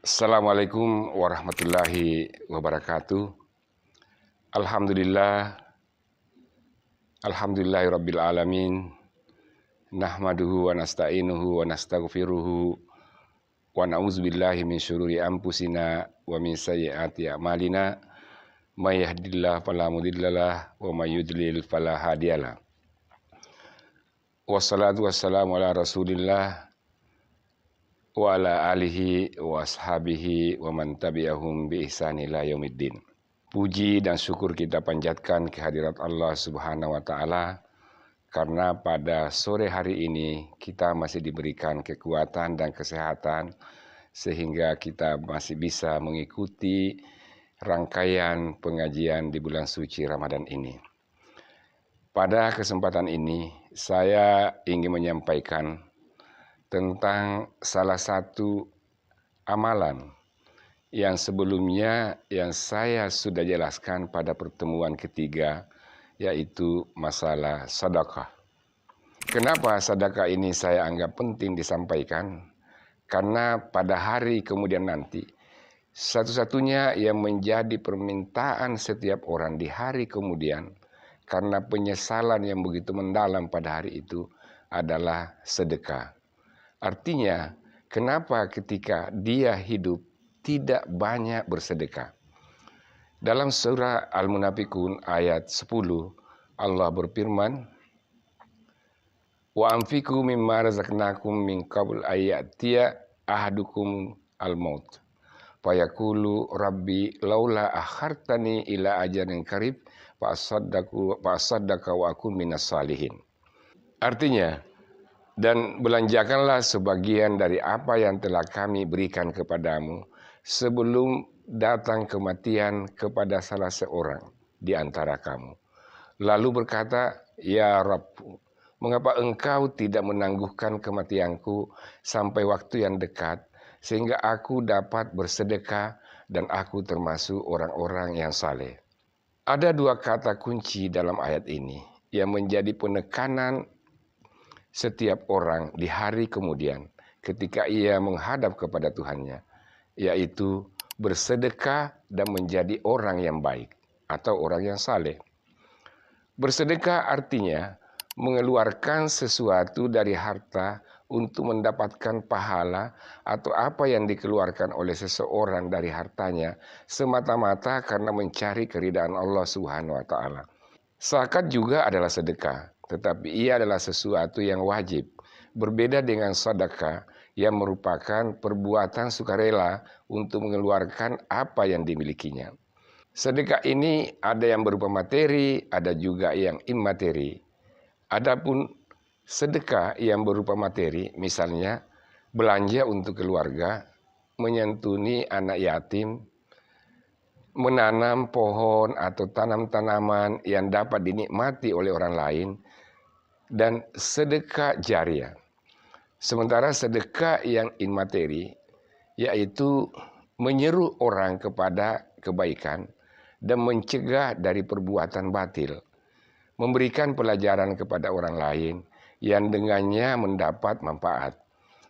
Assalamualaikum warahmatullahi wabarakatuh. Alhamdulillah, alhamdulillahirabbil alamin. Nahmaduhu wa nasta'inuhu wa nastaghfiruhu wa na'udzubillahi min syururi anfusina wa min sayyiati a'malina. May yahdihillahu fala mudhillalah wa may yudlil fala hadiyalah. Wassalatu wassalamu ala Rasulillah wa ala alihi wa ashabihi wa man tabi'ahum bi ihsan ila yaumiddin. Puji dan syukur kita panjatkan kehadirat Allah Subhanahu wa taala karena pada sore hari ini kita masih diberikan kekuatan dan kesehatan sehingga kita masih bisa mengikuti rangkaian pengajian di bulan suci Ramadan ini. Pada kesempatan ini saya ingin menyampaikan tentang salah satu amalan yang sebelumnya yang saya sudah jelaskan pada pertemuan ketiga, yaitu masalah sedekah. Kenapa sedekah ini saya anggap penting disampaikan? Karena pada hari kemudian nanti, satu-satunya yang menjadi permintaan setiap orang di hari kemudian, karena penyesalan yang begitu mendalam pada hari itu adalah sedekah. Artinya, kenapa ketika dia hidup tidak banyak bersedekah? Dalam surah Al-Munafikun ayat 10, Allah berfirman, "Wa anfiqu mimma razaqnakum min qabl ayyatiya ahadukum al-maut. Fayaqulu rabbi laula akhartani ila ajalin qarib fa asaddaqa wa akun minas salihin." Artinya, dan belanjakanlah sebagian dari apa yang telah kami berikan kepadamu sebelum datang kematian kepada salah seorang di antara kamu. Lalu berkata, "Ya Rabb, mengapa engkau tidak menangguhkan kematianku sampai waktu yang dekat, sehingga aku dapat bersedekah dan aku termasuk orang-orang yang saleh." Ada dua kata kunci dalam ayat ini yang menjadi penekanan setiap orang di hari kemudian ketika ia menghadap kepada Tuhannya, yaitu bersedekah dan menjadi orang yang baik atau orang yang saleh. Bersedekah artinya mengeluarkan sesuatu dari harta untuk mendapatkan pahala atau apa yang dikeluarkan oleh seseorang dari hartanya semata-mata karena mencari keridhaan Allah Subhanahu wa taala. Zakat juga adalah sedekah, tetapi ia adalah sesuatu yang wajib. Berbeda dengan sedekah yang merupakan perbuatan sukarela untuk mengeluarkan apa yang dimilikinya. Sedekah ini ada yang berupa materi, ada juga yang imateri. Adapun sedekah yang berupa materi, misalnya belanja untuk keluarga, menyantuni anak yatim, menanam pohon atau tanam tanaman yang dapat dinikmati oleh orang lain, dan sedekah jariah. Sementara sedekah yang imateri, yaitu menyeru orang kepada kebaikan dan mencegah dari perbuatan batil, memberikan pelajaran kepada orang lain yang dengannya mendapat manfaat,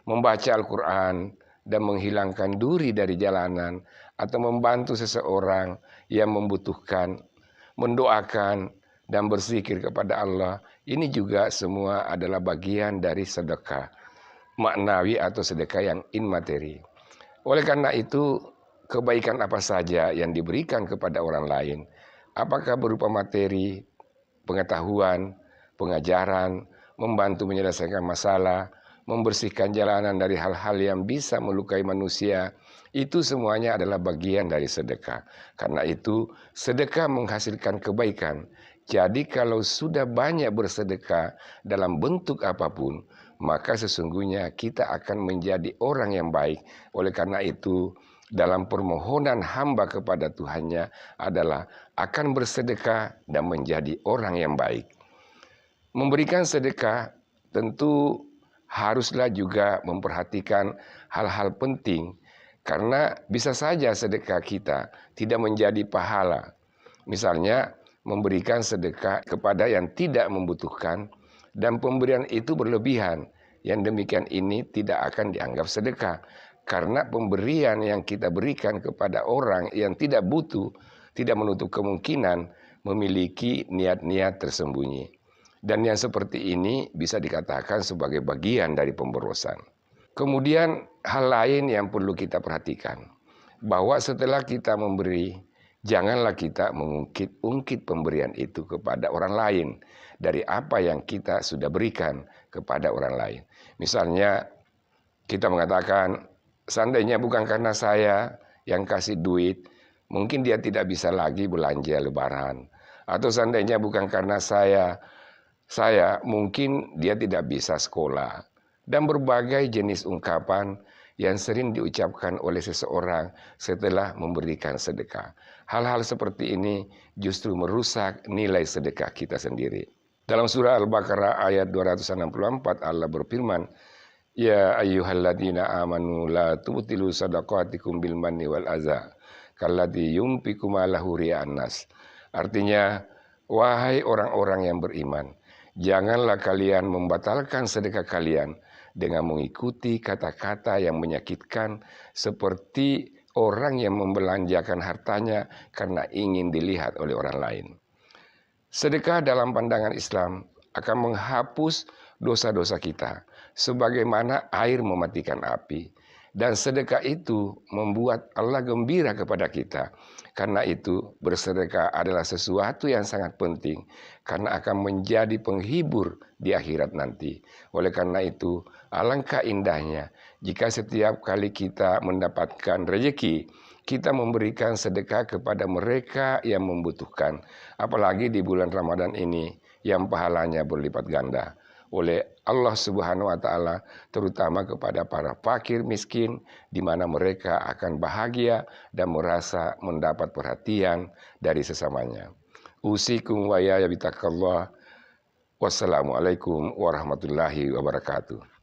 membaca Al-Quran dan menghilangkan duri dari jalanan, atau membantu seseorang yang membutuhkan, mendoakan dan berzikir kepada Allah. Ini juga semua adalah bagian dari sedekah maknawi atau sedekah yang imateri. Oleh karena itu, kebaikan apa saja yang diberikan kepada orang lain, apakah berupa materi, pengetahuan, pengajaran, membantu menyelesaikan masalah, membersihkan jalanan dari hal-hal yang bisa melukai manusia, itu semuanya adalah bagian dari sedekah. Karena itu, sedekah menghasilkan kebaikan. Jadi kalau sudah banyak bersedekah dalam bentuk apapun, maka sesungguhnya kita akan menjadi orang yang baik. Oleh karena itu, dalam permohonan hamba kepada Tuhannya adalah akan bersedekah dan menjadi orang yang baik. Memberikan sedekah tentu haruslah juga memperhatikan hal-hal penting, karena bisa saja sedekah kita tidak menjadi pahala. Misalnya memberikan sedekah kepada yang tidak membutuhkan dan pemberian itu berlebihan, yang demikian ini tidak akan dianggap sedekah. Karena pemberian yang kita berikan kepada orang yang tidak butuh, tidak menutup kemungkinan memiliki niat-niat tersembunyi. Dan yang seperti ini bisa dikatakan sebagai bagian dari pemborosan. Kemudian hal lain yang perlu kita perhatikan, bahwa setelah kita memberi, janganlah kita mengungkit-ungkit pemberian itu kepada orang lain dari apa yang kita sudah berikan kepada orang lain. Misalnya kita mengatakan, seandainya bukan karena saya yang kasih duit, mungkin dia tidak bisa lagi belanja lebaran. Atau seandainya bukan karena saya mungkin dia tidak bisa sekolah. Dan berbagai jenis ungkapan yang sering diucapkan oleh seseorang setelah memberikan sedekah. Hal-hal seperti ini justru merusak nilai sedekah kita sendiri. Dalam surah Al-Baqarah ayat 264 Allah berfirman, Ya ayyuhalladzina amanu la tubtilu sadaqatikum bil manni wal adza kalladzi yunfiqu malahu ria'an nas. Artinya, wahai orang-orang yang beriman, janganlah kalian membatalkan sedekah kalian dengan mengikuti kata-kata yang menyakitkan seperti orang yang membelanjakan hartanya karena ingin dilihat oleh orang lain. Sedekah dalam pandangan Islam akan menghapus dosa-dosa kita sebagaimana air mematikan api. Dan sedekah itu membuat Allah gembira kepada kita. Karena itu bersedekah adalah sesuatu yang sangat penting karena akan menjadi penghibur di akhirat nanti. Oleh karena itu alangkah indahnya jika setiap kali kita mendapatkan rezeki, kita memberikan sedekah kepada mereka yang membutuhkan. Apalagi di bulan Ramadan ini yang pahalanya berlipat ganda oleh Allah Subhanahu wa taala, terutama kepada para fakir miskin, di mana mereka akan bahagia dan merasa mendapat perhatian dari sesamanya. Usikum wa ya bitaqallah. Wassalamualaikum warahmatullahi wabarakatuh.